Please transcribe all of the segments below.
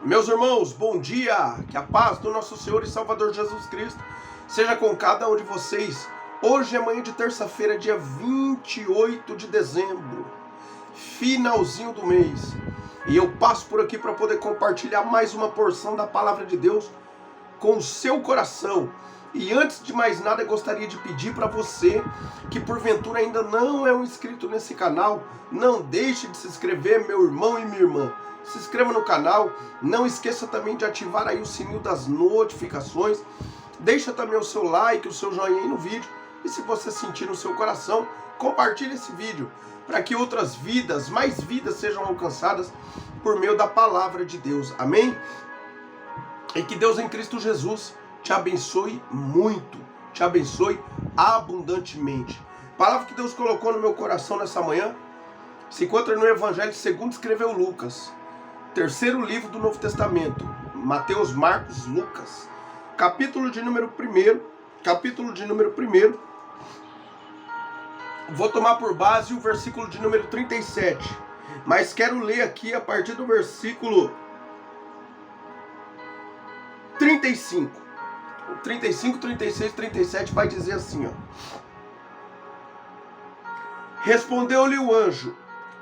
Meus irmãos, bom dia! Que a paz do nosso Senhor e Salvador Jesus Cristo seja com cada um de vocês. Hoje é manhã de terça-feira, dia 28 de dezembro, finalzinho do mês. E eu passo por aqui para poder compartilhar mais uma porção da Palavra de Deus com o seu coração. E antes de mais nada, eu gostaria de pedir para você que porventura ainda não é um inscrito nesse canal, não deixe de se inscrever, meu irmão e minha irmã. Se inscreva no canal, não esqueça também de ativar aí o sininho das notificações, deixa também o seu like, o seu joinha aí no vídeo, e se você sentir no seu coração, compartilhe esse vídeo, para que outras vidas, mais vidas sejam alcançadas por meio da palavra de Deus, amém? E que Deus em Cristo Jesus te abençoe muito, te abençoe abundantemente. A palavra que Deus colocou no meu coração nessa manhã se encontra no Evangelho segundo escreveu Lucas, terceiro livro do Novo Testamento, Mateus, Marcos, Lucas, capítulo de número 1, vou tomar por base o versículo de número 37, mas quero ler aqui a partir do versículo 35, 36, 37 vai dizer assim, ó. Respondeu-lhe o anjo: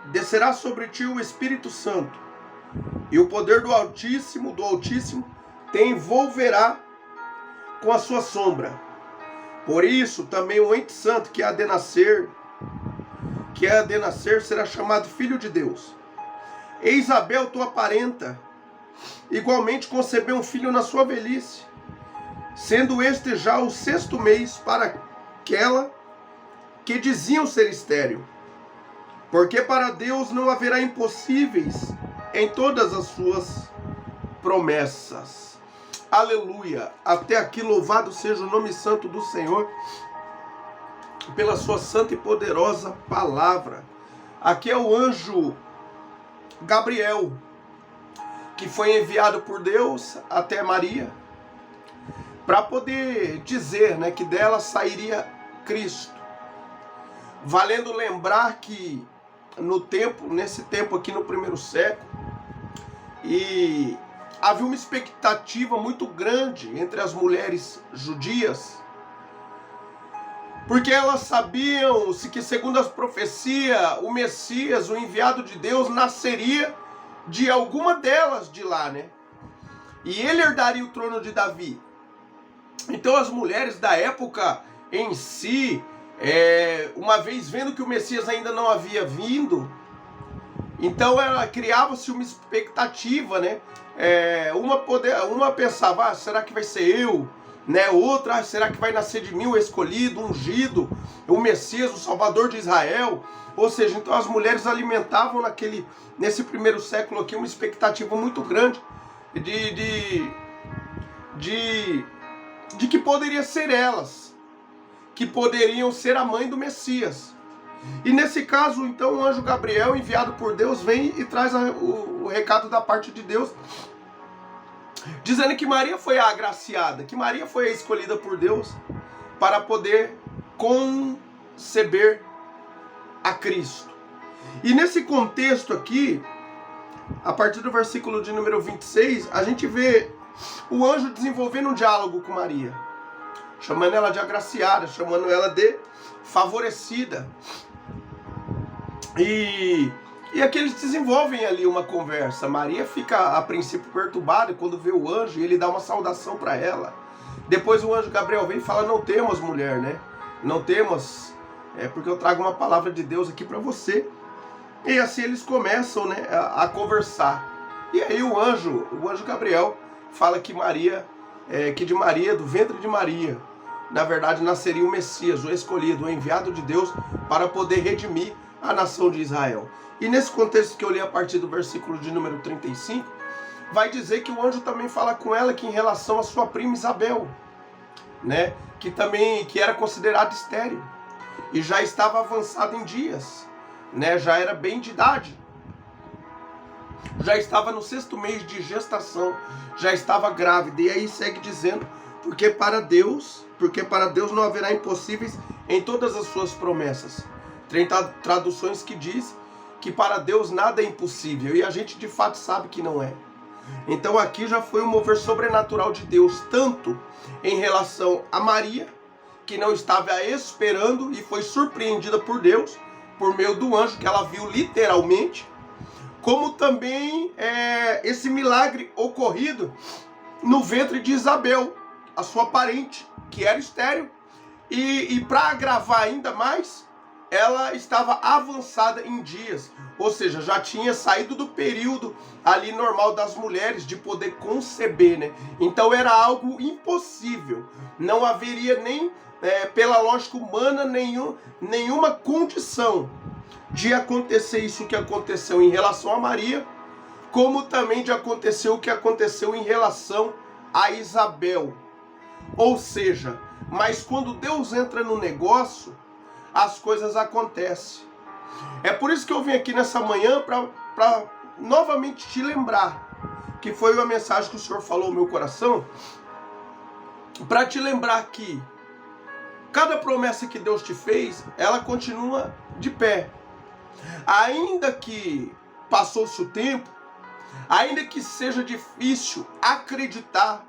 descerá sobre ti o Espírito Santo, e o poder do Altíssimo te envolverá com a sua sombra. Por isso também o ente santo que há de nascer será chamado filho de Deus. E Isabel, tua parenta, igualmente concebeu um filho na sua velhice, sendo este já o 6º mês para aquela que diziam ser estéril. Porque para Deus não haverá impossíveis em todas as suas promessas. Aleluia! Até aqui louvado seja o nome santo do Senhor, pela sua santa e poderosa palavra. Aqui é o anjo Gabriel, que foi enviado por Deus até Maria, para poder dizer, que dela sairia Cristo. Valendo lembrar que nesse tempo aqui no primeiro século, e havia uma expectativa muito grande entre as mulheres judias, porque elas sabiam que, segundo as profecias, o Messias, o enviado de Deus, nasceria de alguma delas de lá, e ele herdaria o trono de Davi. Então as mulheres da época em si, uma vez vendo que o Messias ainda não havia vindo, então ela criava-se uma expectativa, uma pensava, será que vai ser eu? Outra, será que vai nascer de mim o escolhido, ungido, o Messias, o Salvador de Israel? Ou seja, então as mulheres alimentavam nesse primeiro século aqui uma expectativa muito grande de que poderia ser elas, que poderiam ser a mãe do Messias. E nesse caso, então, o anjo Gabriel, enviado por Deus, vem e traz o recado da parte de Deus, dizendo que Maria foi a agraciada, que Maria foi a escolhida por Deus para poder conceber a Cristo. E nesse contexto aqui, a partir do versículo de número 26, a gente vê o anjo desenvolvendo um diálogo com Maria, chamando ela de agraciada, chamando ela de favorecida. E aqui eles desenvolvem ali uma conversa. Maria fica a princípio perturbada quando vê o anjo, e ele dá uma saudação para ela. Depois o anjo Gabriel vem e fala: não temas, mulher, não temas, porque eu trago uma palavra de Deus aqui para você. E assim eles começam, a conversar. E aí o anjo Gabriel fala que de Maria, do ventre de Maria, na verdade nasceria o Messias, o escolhido, o enviado de Deus para poder redimir a nação de Israel. E nesse contexto que eu li a partir do versículo de número 35, vai dizer que o anjo também fala com ela que em relação à sua prima Isabel, que era considerada estéril e já estava avançada em dias, já era bem de idade, já estava no 6º mês de gestação, já estava grávida. E aí segue dizendo: porque para Deus não haverá impossíveis em todas as suas promessas. Tem traduções que diz que para Deus nada é impossível, e a gente de fato sabe que não é. Então aqui já foi um mover sobrenatural de Deus, tanto em relação a Maria, que não estava esperando e foi surpreendida por Deus, por meio do anjo, que ela viu literalmente, como também esse milagre ocorrido no ventre de Isabel, a sua parente, que era estéril. E para agravar ainda mais, ela estava avançada em dias, ou seja, já tinha saído do período ali normal das mulheres de poder conceber, né? Então era algo impossível, não haveria nem, pela lógica humana, nenhuma condição de acontecer isso que aconteceu em relação a Maria, como também de acontecer o que aconteceu em relação a Isabel. Ou seja, mas quando Deus entra no negócio, as coisas acontecem. É por isso que eu vim aqui nessa manhã para novamente te lembrar, que foi uma mensagem que o Senhor falou no meu coração, para te lembrar que cada promessa que Deus te fez, ela continua de pé. Ainda que passou-se o tempo, ainda que seja difícil acreditar,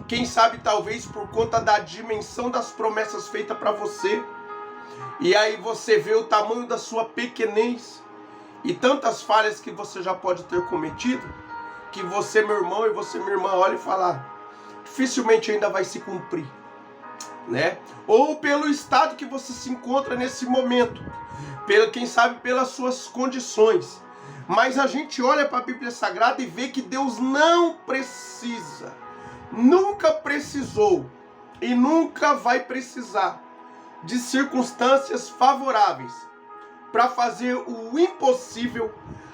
quem sabe talvez por conta da dimensão das promessas feitas para você, e aí você vê o tamanho da sua pequenez e tantas falhas que você já pode ter cometido, que você, meu irmão, e você, minha irmã, olha e fala, dificilmente ainda vai se cumprir, né? Ou pelo estado que você se encontra nesse momento, quem sabe pelas suas condições. Mas a gente olha para a Bíblia Sagrada e vê que Deus não precisa, nunca precisou e nunca vai precisar de circunstâncias favoráveis para fazer o impossível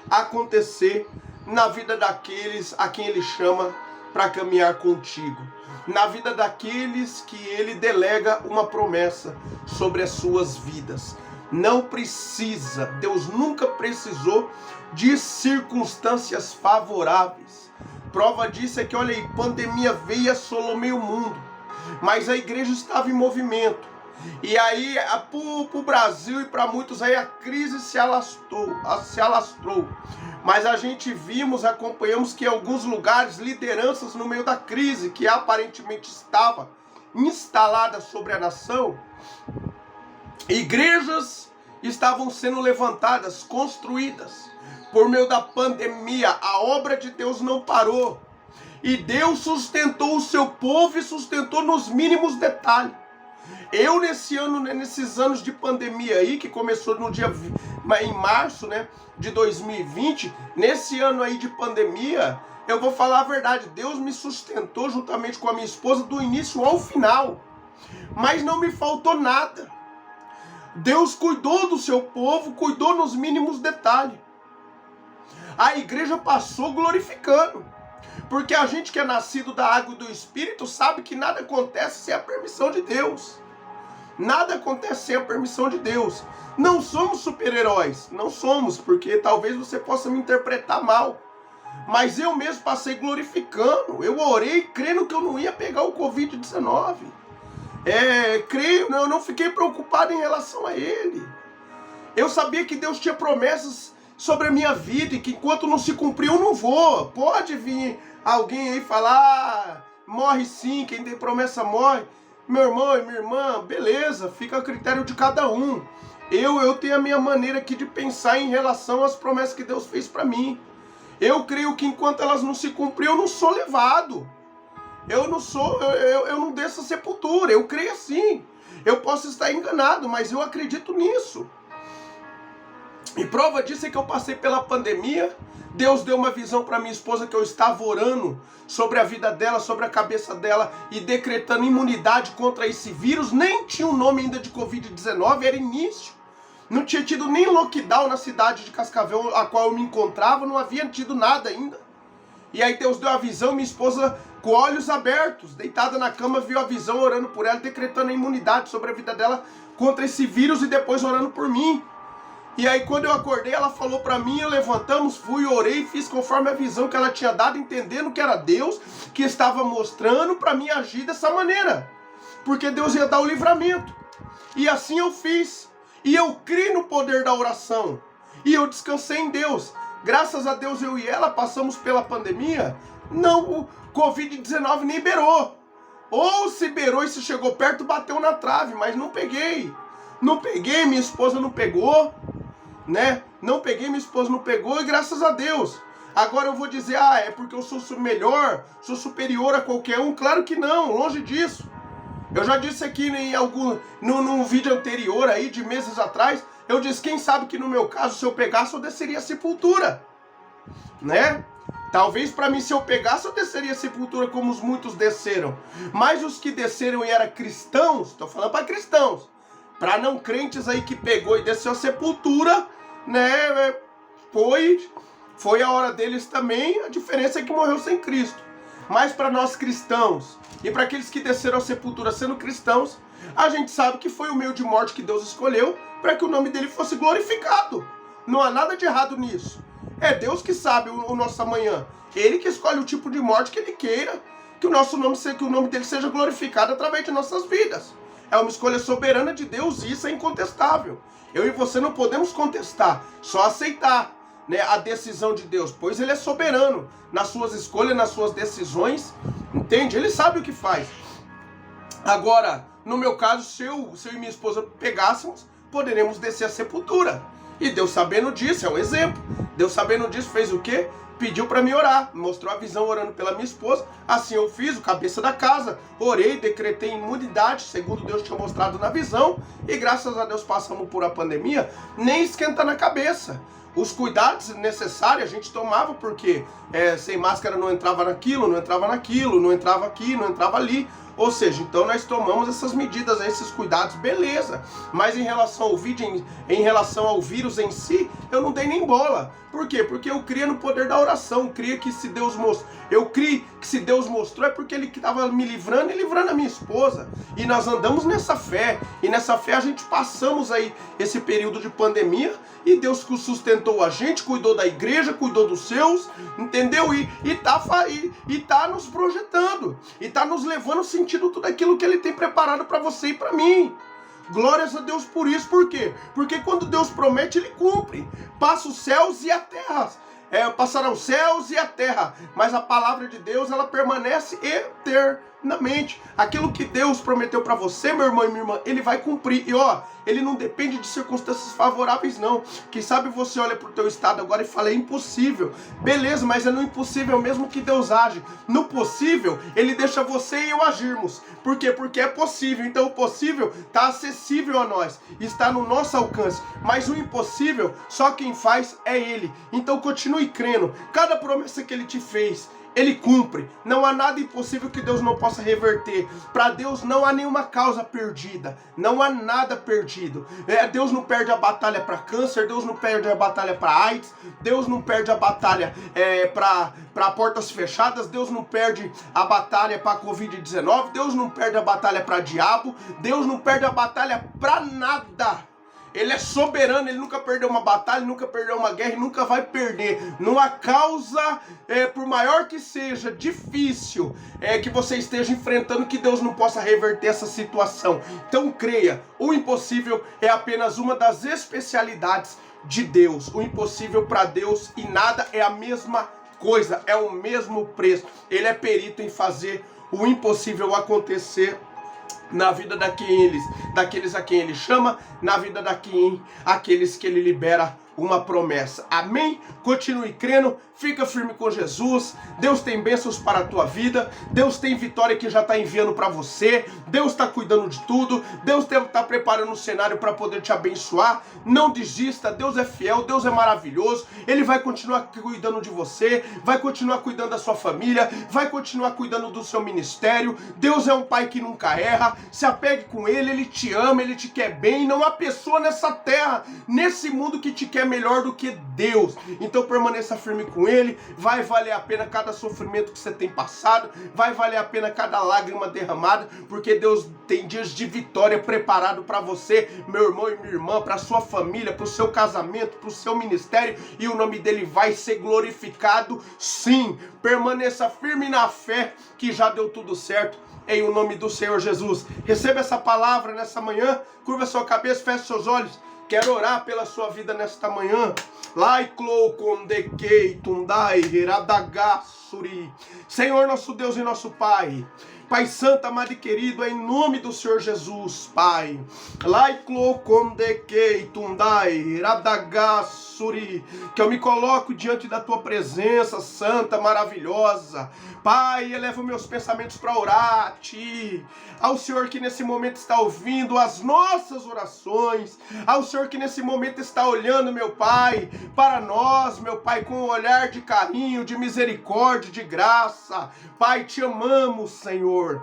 acontecer na vida daqueles a quem Ele chama para caminhar contigo, na vida daqueles que Ele delega uma promessa sobre as suas vidas. Não precisa, Deus nunca precisou de circunstâncias favoráveis. Prova disso é que, olha aí, pandemia veio e assolou meio mundo, mas a igreja estava em movimento. E aí, para o Brasil e para muitos aí, a crise se alastrou. Mas a gente acompanhamos que em alguns lugares, lideranças no meio da crise, que aparentemente estava instalada sobre a nação, igrejas estavam sendo levantadas, construídas. Por meio da pandemia, a obra de Deus não parou. E Deus sustentou o seu povo e sustentou nos mínimos detalhes. Eu nesses anos de pandemia aí, que começou em março, né, de 2020, nesse ano aí de pandemia, eu vou falar a verdade, Deus me sustentou juntamente com a minha esposa do início ao final. Mas não me faltou nada. Deus cuidou do seu povo, cuidou nos mínimos detalhes. A igreja passou glorificando. Porque a gente que é nascido da água e do Espírito sabe que nada acontece sem a permissão de Deus. Nada acontece sem a permissão de Deus. Não somos super-heróis. Não somos, porque talvez você possa me interpretar mal. Mas eu mesmo passei glorificando. Eu orei crendo que eu não ia pegar o Covid-19. Eu não fiquei preocupado em relação a ele. Eu sabia que Deus tinha promessas sobre a minha vida e que enquanto não se cumprir eu não vou. Pode vir alguém aí falar, morre sim, quem tem promessa morre. Meu irmão e minha irmã, beleza, fica a critério de cada um. Eu tenho a minha maneira aqui de pensar em relação às promessas que Deus fez para mim. Eu creio que enquanto elas não se cumprem, eu não sou levado. Eu não desço a sepultura, eu creio assim. Eu posso estar enganado, mas eu acredito nisso. E prova disso é que eu passei pela pandemia. Deus deu uma visão para minha esposa que eu estava orando sobre a vida dela, sobre a cabeça dela e decretando imunidade contra esse vírus. Nem tinha o nome ainda de Covid-19, era início. Não tinha tido nem lockdown na cidade de Cascavel, a qual eu me encontrava, não havia tido nada ainda. E aí Deus deu a visão, minha esposa com olhos abertos, deitada na cama, viu a visão, orando por ela, decretando a imunidade sobre a vida dela contra esse vírus e depois orando por mim. E aí quando eu acordei, ela falou para mim, eu levantamos, fui, orei, fiz conforme a visão que ela tinha dado, entendendo que era Deus que estava mostrando para mim agir dessa maneira. Porque Deus ia dar o livramento. E assim eu fiz. E eu criei no poder da oração. E eu descansei em Deus. Graças a Deus eu e ela passamos pela pandemia, não, o Covid-19 nem beirou. Ou se beirou e se chegou perto, bateu na trave, mas não peguei. Não peguei, minha esposa não pegou, né? Não peguei, minha esposa não pegou e graças a Deus. Agora eu vou dizer, é porque eu sou melhor, sou superior a qualquer um? Claro que não, longe disso. Eu já disse aqui num vídeo anterior aí, de meses atrás, eu disse, quem sabe que no meu caso, se eu pegasse, eu desceria a sepultura, né? Talvez para mim, se eu pegasse, eu desceria a sepultura como os muitos desceram. Mas os que desceram e eram cristãos, estou falando para cristãos, para não crentes aí que pegou e desceu a sepultura, né? Foi a hora deles também, a diferença é que morreu sem Cristo. Mas para nós cristãos e para aqueles que desceram a sepultura sendo cristãos, a gente sabe que foi o meio de morte que Deus escolheu para que o nome dele fosse glorificado. Não há nada de errado nisso. É Deus que sabe o nosso amanhã. Ele que escolhe o tipo de morte que ele queira, que o nome dele seja glorificado através de nossas vidas. É uma escolha soberana de Deus e isso é incontestável. Eu e você não podemos contestar, só aceitar, né, a decisão de Deus, pois ele é soberano nas suas escolhas, nas suas decisões, entende? Ele sabe o que faz. Agora, no meu caso, se eu e minha esposa pegássemos, poderemos descer a sepultura. E Deus sabendo disso, é um exemplo. Deus sabendo disso fez o quê? Pediu para mim orar, mostrou a visão orando pela minha esposa. Assim eu fiz, o cabeça da casa. Orei, decretei imunidade, segundo Deus tinha mostrado na visão. E graças a Deus passamos por a pandemia, nem esquenta na cabeça. Os cuidados necessários a gente tomava, porque sem máscara não entrava naquilo, não entrava naquilo, não entrava aqui, não entrava ali. Ou seja, então nós tomamos essas medidas, esses cuidados, beleza. Mas em relação ao vídeo, em relação ao vírus em si, eu não dei nem bola. Por quê? Porque eu cria no poder da oração. Eu criei que se Deus mostrou é porque ele estava me livrando e livrando a minha esposa. E nós andamos nessa fé. E nessa fé a gente passamos aí esse período de pandemia. E Deus sustentou a gente, cuidou da igreja, cuidou dos seus, entendeu? E tá nos projetando. E tá nos levando sentindo tudo aquilo que ele tem preparado para você e para mim. Glórias a Deus por isso. Por quê? Porque quando Deus promete, ele cumpre. Passa os céus e a terra. Passarão os céus e a terra. Mas a palavra de Deus, ela permanece eternamente. Aquilo que Deus prometeu para você, meu irmão e minha irmã, ele vai cumprir. E ele não depende de circunstâncias favoráveis, não. Quem sabe você olha para o teu estado agora e fala, é impossível. Beleza, mas é no impossível mesmo que Deus age. No possível, ele deixa você e eu agirmos. Por quê? Porque é possível. Então o possível está acessível a nós, está no nosso alcance. Mas o impossível, só quem faz é ele. Então continue crendo. Cada promessa que ele te fez, ele cumpre. Não há nada impossível que Deus não possa reverter. Para Deus não há nenhuma causa perdida. Não há nada perdido. Deus não perde a batalha para câncer. Deus não perde a batalha para AIDS. Deus não perde a batalha para portas fechadas. Deus não perde a batalha para Covid-19. Deus não perde a batalha para diabo. Deus não perde a batalha para nada. Ele é soberano, ele nunca perdeu uma batalha, nunca perdeu uma guerra e nunca vai perder. Não há causa, por maior que seja, difícil, que você esteja enfrentando, que Deus não possa reverter essa situação. Então creia, o impossível é apenas uma das especialidades de Deus. O impossível para Deus e nada é a mesma coisa, é o mesmo preço. Ele é perito em fazer o impossível acontecer na vida daqueles a quem ele chama, na vida daqueles que ele libera uma promessa. Amém? Continue crendo, fica firme com Jesus. Deus tem bênçãos para a tua vida. Deus tem vitória que já está enviando para você. Deus está cuidando de tudo. Deus está preparando um cenário para poder te abençoar. Não desista. Deus é fiel. Deus é maravilhoso. Ele vai continuar cuidando de você. Vai continuar cuidando da sua família. Vai continuar cuidando do seu ministério. Deus é um pai que nunca erra. Se apegue com ele. Ele te ama. Ele te quer bem. Não há pessoa nessa terra, nesse mundo, que te quer melhor do que Deus. Então permaneça firme com ele. Vai valer a pena cada sofrimento que você tem passado. Vai valer a pena cada lágrima derramada, porque Deus tem dias de vitória preparado para você, meu irmão e minha irmã, para sua família, para o seu casamento, para o seu ministério, e o nome dele vai ser glorificado, sim. Permaneça firme na fé, que já deu tudo certo, em o nome do Senhor Jesus. Receba essa palavra nessa manhã. Curva sua cabeça, feche seus olhos. Quero orar pela sua vida nesta manhã. Laiklo kondekei tundai radagassuri. Senhor, nosso Deus e nosso Pai. Pai Santo, amado e querido, em nome do Senhor Jesus, Pai. Laiklo kondekei tundai radagassuri. Que eu me coloco diante da tua presença santa, maravilhosa. Pai, eleva meus pensamentos para orar a ti. Ao Senhor que nesse momento está ouvindo as nossas orações. Ao Senhor que nesse momento está olhando, meu Pai, para nós, meu Pai, com um olhar de carinho, de misericórdia, de graça. Pai, te amamos, Senhor.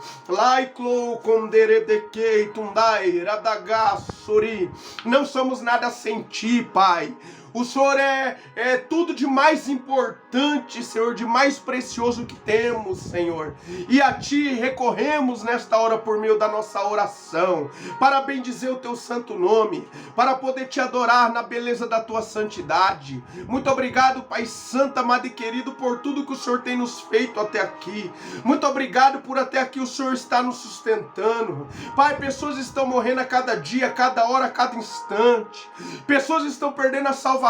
Não somos nada sem ti, Pai. O Senhor é tudo de mais importante, Senhor, de mais precioso que temos, Senhor. E a Ti recorremos nesta hora por meio da nossa oração, para bendizer o Teu santo nome, para poder Te adorar na beleza da Tua santidade. Muito obrigado, Pai Santo, amado e querido, por tudo que o Senhor tem nos feito até aqui. Muito obrigado por até aqui o Senhor estar nos sustentando. Pai, pessoas estão morrendo a cada dia, a cada hora, a cada instante. Pessoas estão perdendo a salvação,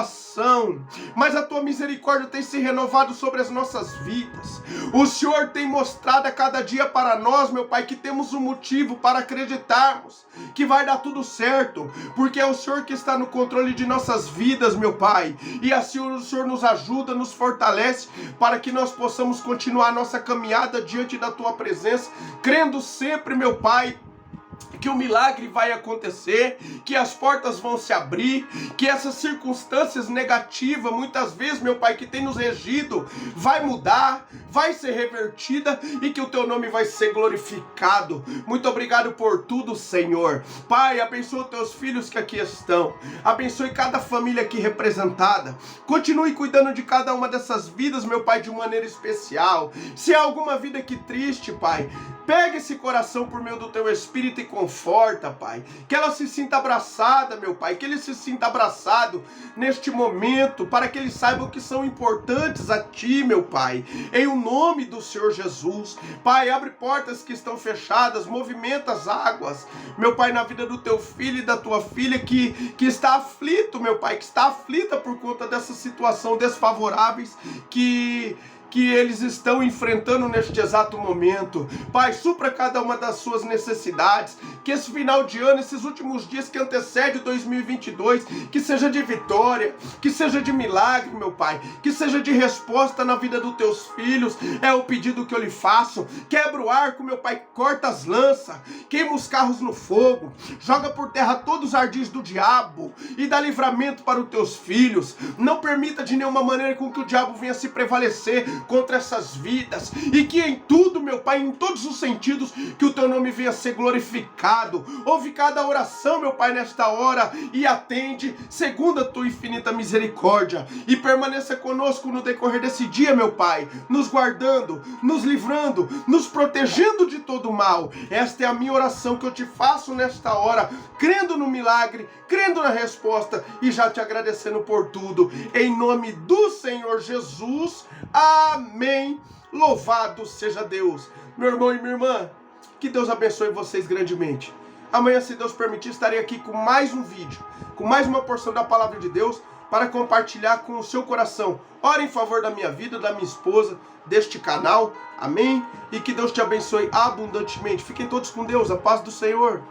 mas a tua misericórdia tem se renovado sobre as nossas vidas. O Senhor tem mostrado a cada dia para nós, meu Pai, que temos um motivo para acreditarmos que vai dar tudo certo, porque é o Senhor que está no controle de nossas vidas, meu Pai, e assim o Senhor nos ajuda, nos fortalece, para que nós possamos continuar nossa caminhada diante da tua presença, crendo sempre, meu Pai, que o milagre vai acontecer, que as portas vão se abrir, que essas circunstâncias negativas, muitas vezes, meu Pai, que tem nos regido, vai mudar, vai ser revertida e que o Teu nome vai ser glorificado. Muito obrigado por tudo, Senhor. Pai, abençoa os Teus filhos que aqui estão, abençoe cada família aqui representada, continue cuidando de cada uma dessas vidas, meu Pai, de maneira especial. Se há alguma vida aqui triste, Pai, pega esse coração por meio do Teu Espírito e conforta, Pai. Que ela se sinta abraçada, meu Pai. Que ele se sinta abraçado neste momento, para que eles saibam que são importantes a Ti, meu Pai. Em o nome do Senhor Jesus. Pai, abre portas que estão fechadas, movimenta as águas, meu Pai, na vida do Teu filho e da Tua filha que está aflito, meu Pai, que está aflita por conta dessa situação desfavoráveis que eles estão enfrentando neste exato momento. Pai, supra cada uma das suas necessidades, que esse final de ano, esses últimos dias que antecede 2022, que seja de vitória, que seja de milagre, meu Pai, que seja de resposta na vida dos Teus filhos, é o pedido que eu lhe faço. Quebra o arco, meu Pai, corta as lanças, queima os carros no fogo, joga por terra todos os ardis do diabo e dá livramento para os Teus filhos. Não permita de nenhuma maneira com que o diabo venha se prevalecer contra essas vidas, e que em tudo, meu Pai, em todos os sentidos, que o Teu nome venha ser glorificado. Ouve cada oração, meu Pai, nesta hora, e atende segundo a Tua infinita misericórdia, e permaneça conosco no decorrer desse dia, meu Pai, nos guardando, nos livrando, nos protegendo de todo o mal. Esta é a minha oração que eu te faço nesta hora, crendo no milagre, crendo na resposta, e já te agradecendo por tudo, em nome do Senhor Jesus. Amém. Louvado seja Deus. Meu irmão e minha irmã, que Deus abençoe vocês grandemente. Amanhã, se Deus permitir, estarei aqui com mais um vídeo, com mais uma porção da palavra de Deus para compartilhar com o seu coração. Ore em favor da minha vida, da minha esposa, deste canal. Amém? E que Deus te abençoe abundantemente. Fiquem todos com Deus. A paz do Senhor.